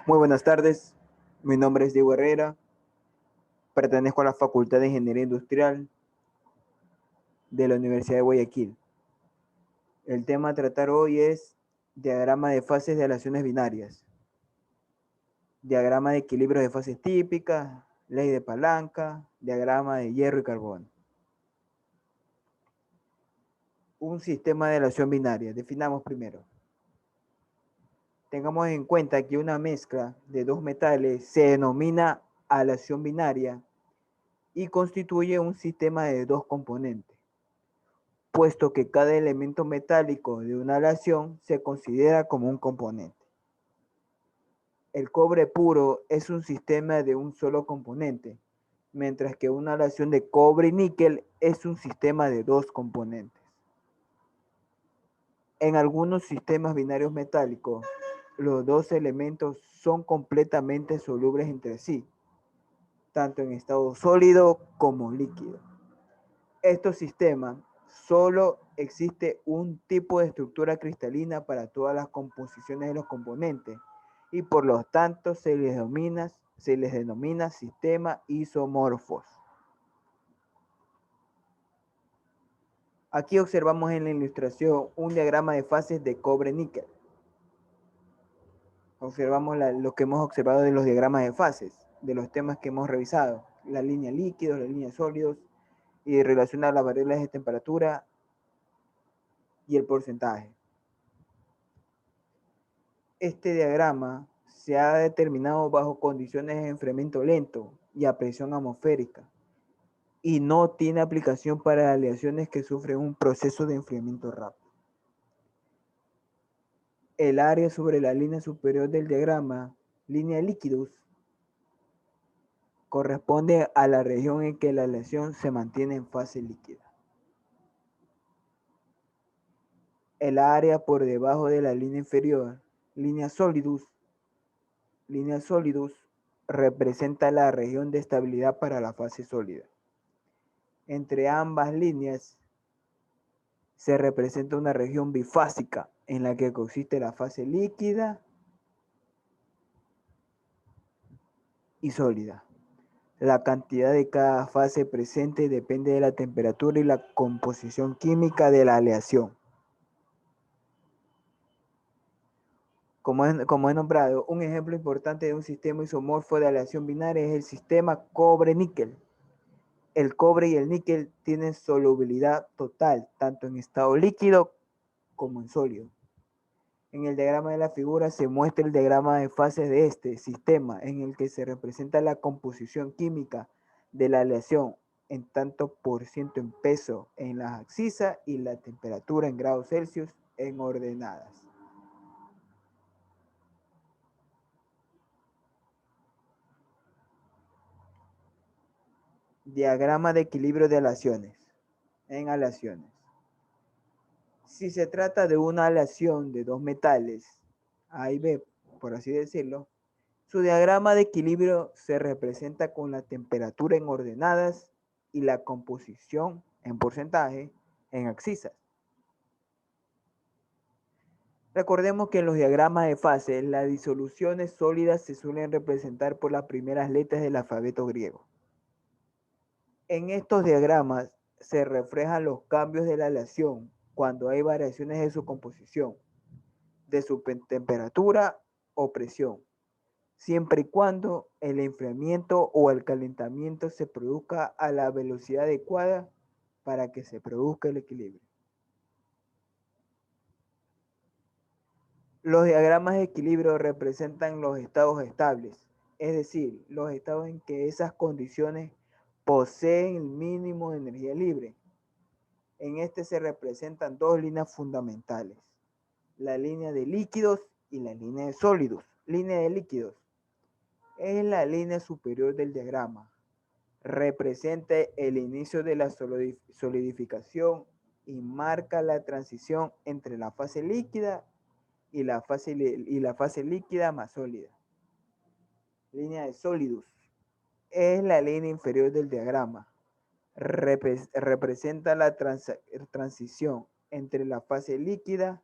Muy buenas tardes, mi nombre es Diego Herrera, pertenezco a la Facultad de Ingeniería Industrial de la Universidad de Guayaquil. El tema a tratar hoy es diagrama de fases de aleaciones binarias, diagrama de equilibrio de fases típicas, ley de palanca, diagrama de hierro y carbono. Un sistema de aleación binaria, definamos primero. Tengamos en cuenta que una mezcla de dos metales se denomina aleación binaria y constituye un sistema de dos componentes, puesto que cada elemento metálico de una aleación se considera como un componente. El cobre puro es un sistema de un solo componente, mientras que una aleación de cobre y níquel es un sistema de dos componentes. En algunos sistemas binarios metálicos, los dos elementos son completamente solubles entre sí, tanto en estado sólido como líquido. Estos sistemas solo existe un tipo de estructura cristalina para todas las composiciones de los componentes y por lo tanto se les denomina sistemas isomorfos. Aquí observamos en la ilustración un diagrama de fases de cobre-níquel. Observamos lo que hemos observado de los diagramas de fases, de los temas que hemos revisado, la línea líquidos, la línea sólidos y relacionar las variables de temperatura y el porcentaje. Este diagrama se ha determinado bajo condiciones de enfriamiento lento y a presión atmosférica y no tiene aplicación para aleaciones que sufren un proceso de enfriamiento rápido. El área sobre la línea superior del diagrama, línea líquidos, corresponde a la región en que la aleación se mantiene en fase líquida. El área por debajo de la línea inferior, línea solidus, representa la región de estabilidad para la fase sólida. Entre ambas líneas se representa una región bifásica en la que consiste la fase líquida y sólida. La cantidad de cada fase presente depende de la temperatura y la composición química de la aleación. Como he nombrado, un ejemplo importante de un sistema isomorfo de aleación binaria es el sistema cobre-níquel. El cobre y el níquel tienen solubilidad total, tanto en estado líquido como en sólido. En el diagrama de la figura se muestra el diagrama de fases de este sistema, en el que se representa la composición química de la aleación en tanto por ciento en peso en las abscisas y la temperatura en grados Celsius en ordenadas. Diagrama de equilibrio de aleaciones. En aleaciones. Si se trata de una aleación de dos metales, A y B, por así decirlo, su diagrama de equilibrio se representa con la temperatura en ordenadas y la composición en porcentaje en abscisas. Recordemos que en los diagramas de fase, las disoluciones sólidas se suelen representar por las primeras letras del alfabeto griego. En estos diagramas se reflejan los cambios de la aleación cuando hay variaciones de su composición, de su temperatura o presión, siempre y cuando el enfriamiento o el calentamiento se produzca a la velocidad adecuada para que se produzca el equilibrio. Los diagramas de equilibrio representan los estados estables, es decir, los estados en que esas condiciones poseen el mínimo de energía libre. En este se representan dos líneas fundamentales, la línea de líquidos y la línea de sólidos. Línea de líquidos es la línea superior del diagrama. Representa el inicio de la solidificación y marca la transición entre la fase líquida y la fase líquida más sólida. Línea de sólidos es la línea inferior del diagrama. Representa la transición entre la fase líquida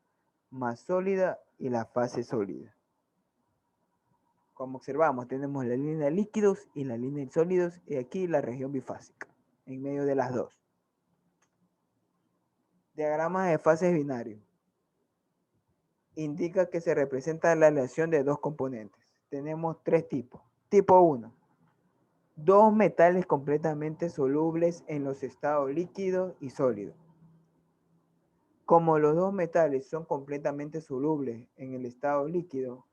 más sólida y la fase sólida. Como observamos, tenemos la línea de líquidos y la línea de sólidos, y aquí la región bifásica, en medio de las dos. Diagramas de fases binarios. Indica que se representa la aleación de dos componentes. Tenemos tres tipos. Tipo 1. Dos metales completamente solubles en los estados líquidos y sólidos. Como los dos metales son completamente solubles en el estado líquido,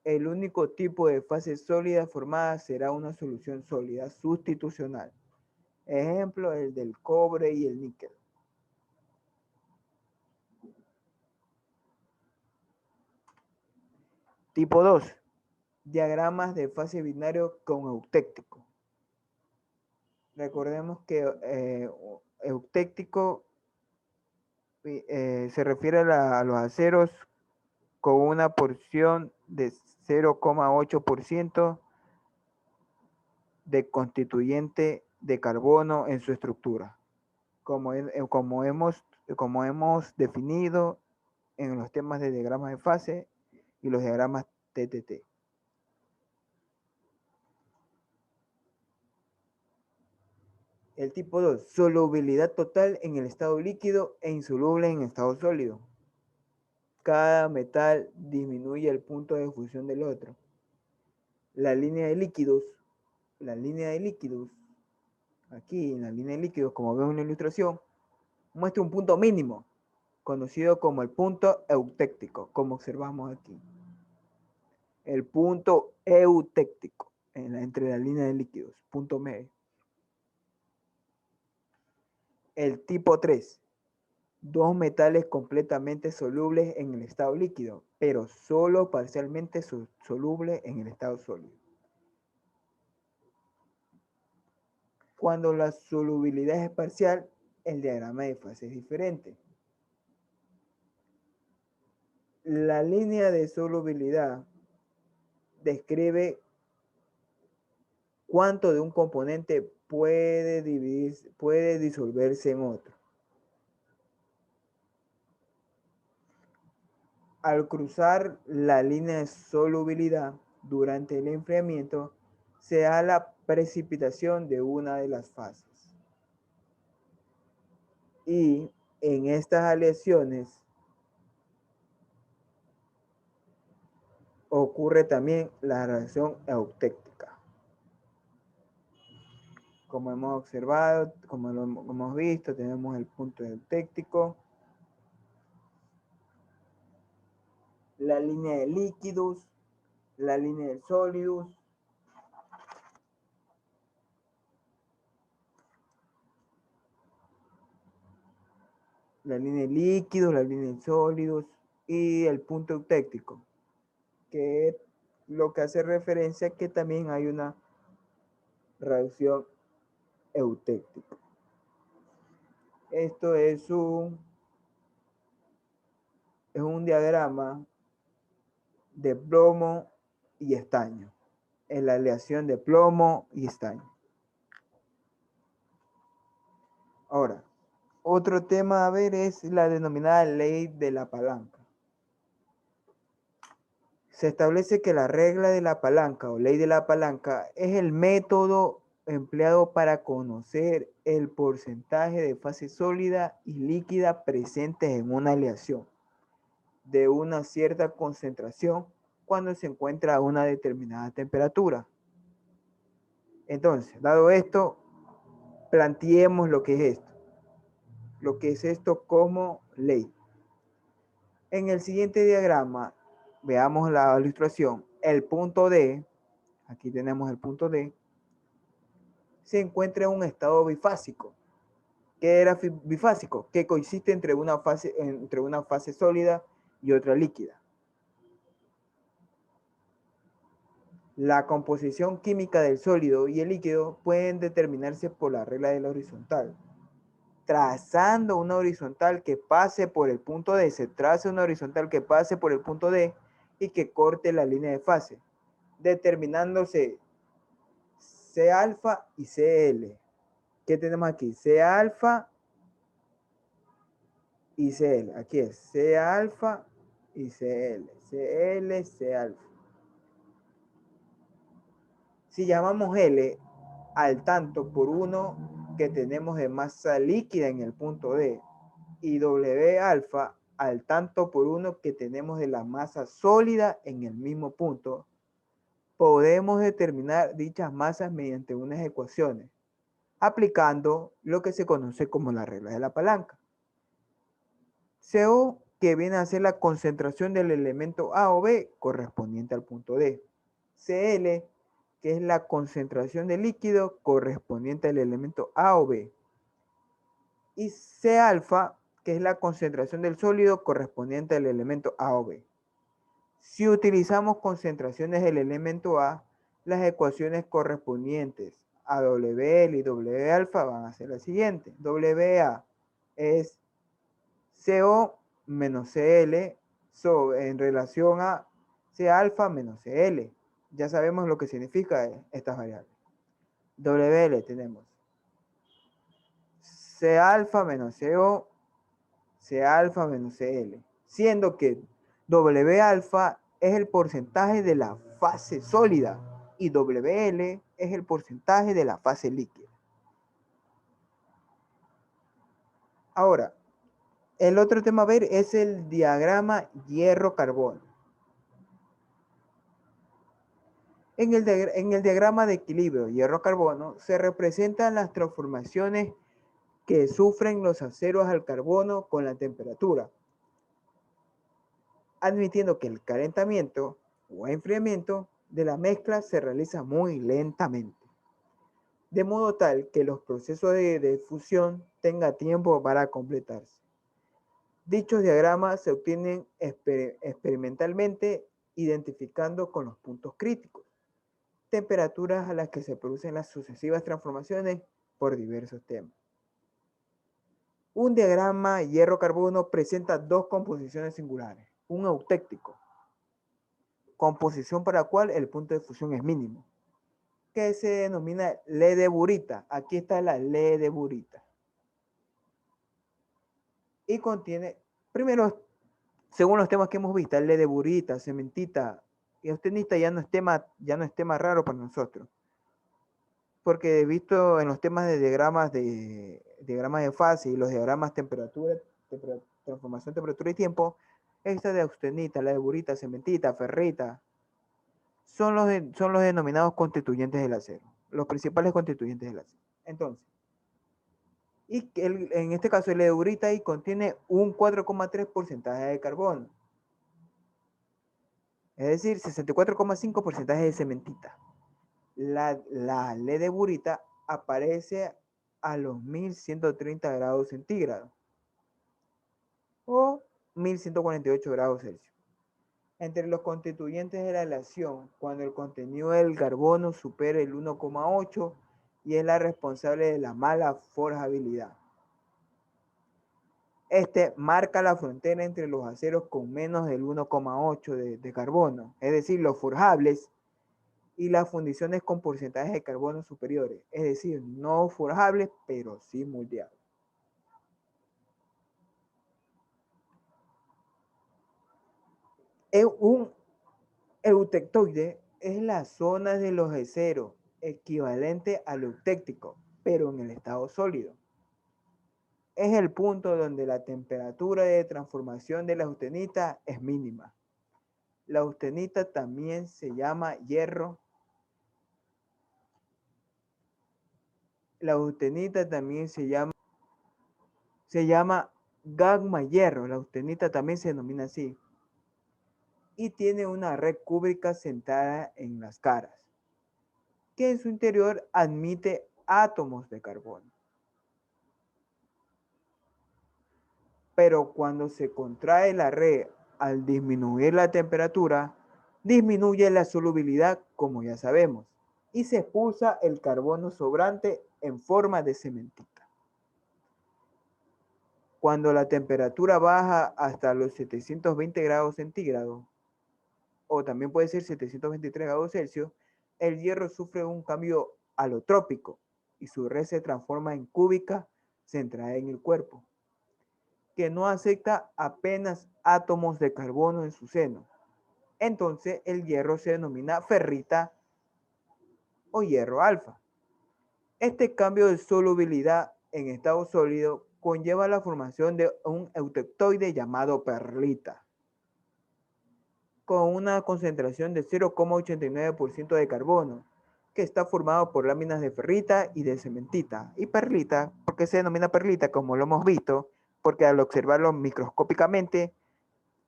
el único tipo de fase sólida formada será una solución sólida sustitucional. Ejemplo, el del cobre y el níquel. Tipo 2. Diagramas de fase binario con eutéctico. Recordemos que eutéctico se refiere a los aceros con una porción de 0,8% de constituyente de carbono en su estructura, como hemos definido en los temas de diagramas de fase y los diagramas TTT. El tipo 2, solubilidad total en el estado líquido e insoluble en estado sólido. Cada metal disminuye el punto de fusión del otro. La línea de líquidos, aquí en la línea de líquidos, como vemos en la ilustración, muestra un punto mínimo, conocido como el punto eutéctico, como observamos aquí. El punto eutéctico, entre la línea de líquidos, punto medio. El tipo 3, dos metales completamente solubles en el estado líquido, pero solo parcialmente solubles en el estado sólido. Cuando la solubilidad es parcial, el diagrama de fase es diferente. La línea de solubilidad describe cuánto de un componente puede disolverse en otro. Al cruzar la línea de solubilidad durante el enfriamiento, se da la precipitación de una de las fases. Y en estas aleaciones ocurre también la reacción eutéctica. Como hemos observado, como lo hemos visto, tenemos el punto eutéctico, la línea de líquidos, la línea de sólidos, la línea de líquidos, la línea de sólidos y el punto eutéctico, que lo que hace referencia a que también hay una reacción eutéctica. Esto es un diagrama de plomo y estaño, en la aleación de plomo y estaño. Ahora, otro tema a ver es la denominada ley de la palanca. Se establece que la regla de la palanca o ley de la palanca es el método empleado para conocer el porcentaje de fase sólida y líquida presentes en una aleación de una cierta concentración cuando se encuentra a una determinada temperatura. Entonces, dado esto, planteemos lo que es esto. Lo que es esto como ley. En el siguiente diagrama, veamos la ilustración. El punto D, aquí tenemos el punto D, se encuentra en un estado bifásico. ¿Qué era bifásico? Que consiste entre una fase sólida y otra líquida. La composición química del sólido y el líquido pueden determinarse por la regla de la horizontal. Trazando una horizontal que pase por el punto D, se traza una horizontal que pase por el punto D y que corte la línea de fase, determinándose C alfa y CL. ¿Qué tenemos aquí? C alfa y CL. Aquí es C alfa y CL. CL, C alfa. Si llamamos L al tanto por uno que tenemos de masa líquida en el punto D y W alfa al tanto por uno que tenemos de la masa sólida en el mismo punto, podemos determinar dichas masas mediante unas ecuaciones, aplicando lo que se conoce como la regla de la palanca. CO, que viene a ser la concentración del elemento A o B correspondiente al punto D. Cl, que es la concentración del líquido correspondiente al elemento A o B. Y C alfa, que es la concentración del sólido correspondiente al elemento A o B. Si utilizamos concentraciones del elemento A, las ecuaciones correspondientes a WL y W alfa van a ser las siguientes. WA es CO menos CL en relación a C alfa menos CL. Ya sabemos lo que significa estas variables. WL tenemos C alfa menos CO, C alfa menos CL, siendo que W alfa es el porcentaje de la fase sólida y WL es el porcentaje de la fase líquida. Ahora, el otro tema a ver es el diagrama hierro-carbono. En el diagrama de equilibrio hierro-carbono se representan las transformaciones que sufren los aceros al carbono con la temperatura, admitiendo que el calentamiento o enfriamiento de la mezcla se realiza muy lentamente, de modo tal que los procesos de fusión tengan tiempo para completarse. Dichos diagramas se obtienen experimentalmente identificando con los puntos críticos, temperaturas a las que se producen las sucesivas transformaciones por diversos temas. Un diagrama hierro-carbono presenta dos composiciones singulares, un eutéctico, composición para la cual el punto de fusión es mínimo, que se denomina ledeburita. Aquí está la ledeburita. Y contiene, primero, según los temas que hemos visto, ledeburita, cementita y austenita ya no es tema raro para nosotros. Porque he visto en los temas de diagramas de fase y los diagramas transformación, temperatura y tiempo, esta de austenita, la de burita, cementita, ferrita, son los denominados constituyentes del acero, los principales constituyentes del acero. Entonces, en este caso el eurita ahí contiene un 4,3% de carbono, es decir, 64,5% de cementita. La ledeburita aparece a los 1130 grados centígrados o 1148 grados Celsius. Entre los constituyentes de la aleación, cuando el contenido del carbono supera el 1,8 y es la responsable de la mala forjabilidad. Este marca la frontera entre los aceros con menos del 1,8 de carbono, es decir, los forjables, y las fundiciones con porcentajes de carbono superiores, es decir, no forjables, pero sí moldeables. Un eutectoide es la zona de los aceros equivalente al eutéctico, pero en el estado sólido. Es el punto donde la temperatura de transformación de la austenita es mínima. La austenita también se llama hierro. La austenita también se llama gamma hierro. La austenita también se denomina así. Y tiene una red cúbica centrada en las caras, que en su interior admite átomos de carbono. Pero cuando se contrae la red al disminuir la temperatura, disminuye la solubilidad, como ya sabemos, y se expulsa el carbono sobrante en forma de cementita. Cuando la temperatura baja hasta los 720 grados centígrados, o también puede ser 723 grados Celsius, el hierro sufre un cambio alotrópico y su red se transforma en cúbica centrada en el cuerpo, que no acepta apenas átomos de carbono en su seno. Entonces el hierro se denomina ferrita o hierro alfa. Este cambio de solubilidad en estado sólido conlleva la formación de un eutectoide llamado perlita, con una concentración de 0,89% de carbono, que está formado por láminas de ferrita y de cementita. Y perlita, ¿por qué se denomina perlita? Como lo hemos visto, porque al observarlo microscópicamente,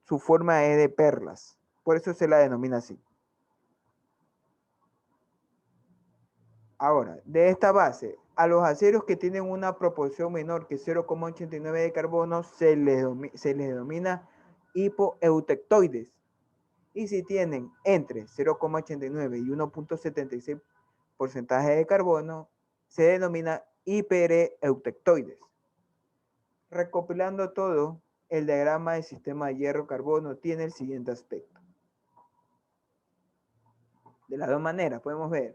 su forma es de perlas. Por eso se la denomina así. Ahora, de esta base, a los aceros que tienen una proporción menor que 0,89 de carbono se les denomina hipoeutectoides. Y si tienen entre 0,89 y 1,76 porcentaje de carbono, se denomina hipereutectoides. Recopilando todo, el diagrama del sistema de hierro-carbono tiene el siguiente aspecto. De las dos maneras podemos ver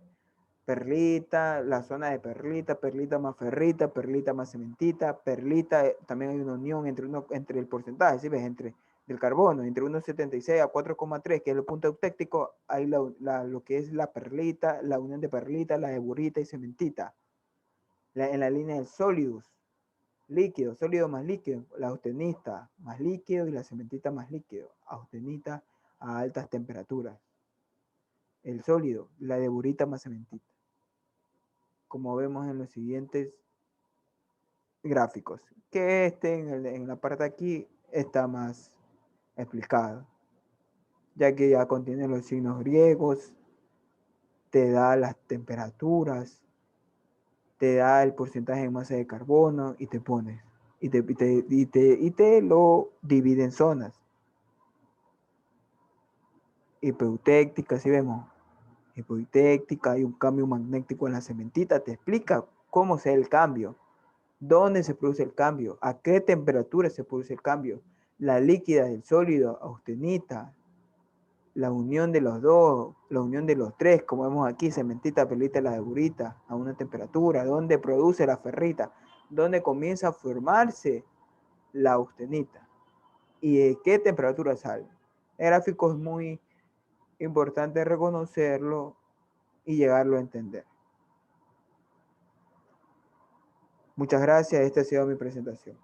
perlita, la zona de perlita, perlita más ferrita, perlita más cementita, perlita, también hay una unión entre el porcentaje, ¿sí ves? Entre del carbono, entre 1,76 a 4,3, que es el punto eutéctico, hay lo que es la perlita, la unión de perlita, la de burita y cementita. En la línea del sólidos, líquido, sólido más líquido, la austenita más líquido y la cementita más líquido, austenita a altas temperaturas. El sólido, la de burita más cementita, como vemos en los siguientes gráficos, que en la parte de aquí está más explicado, ya que ya contiene los signos griegos, te da las temperaturas, te da el porcentaje de masa de carbono y te pones, y te lo divide en zonas. Hipeutéctica, si vemos, hipeutéctica, hay un cambio magnético en la cementita, te explica cómo se da el cambio. ¿Dónde se produce el cambio? ¿A qué temperatura se produce el cambio? La líquida del sólido, austenita, la unión de los dos, la unión de los tres, como vemos aquí, cementita, perlita, la de burita, a una temperatura, ¿dónde produce la ferrita? ¿Dónde comienza a formarse la austenita? ¿Y de qué temperatura sale? El gráfico es muy importante reconocerlo y llegarlo a entender. Muchas gracias, esta ha sido mi presentación.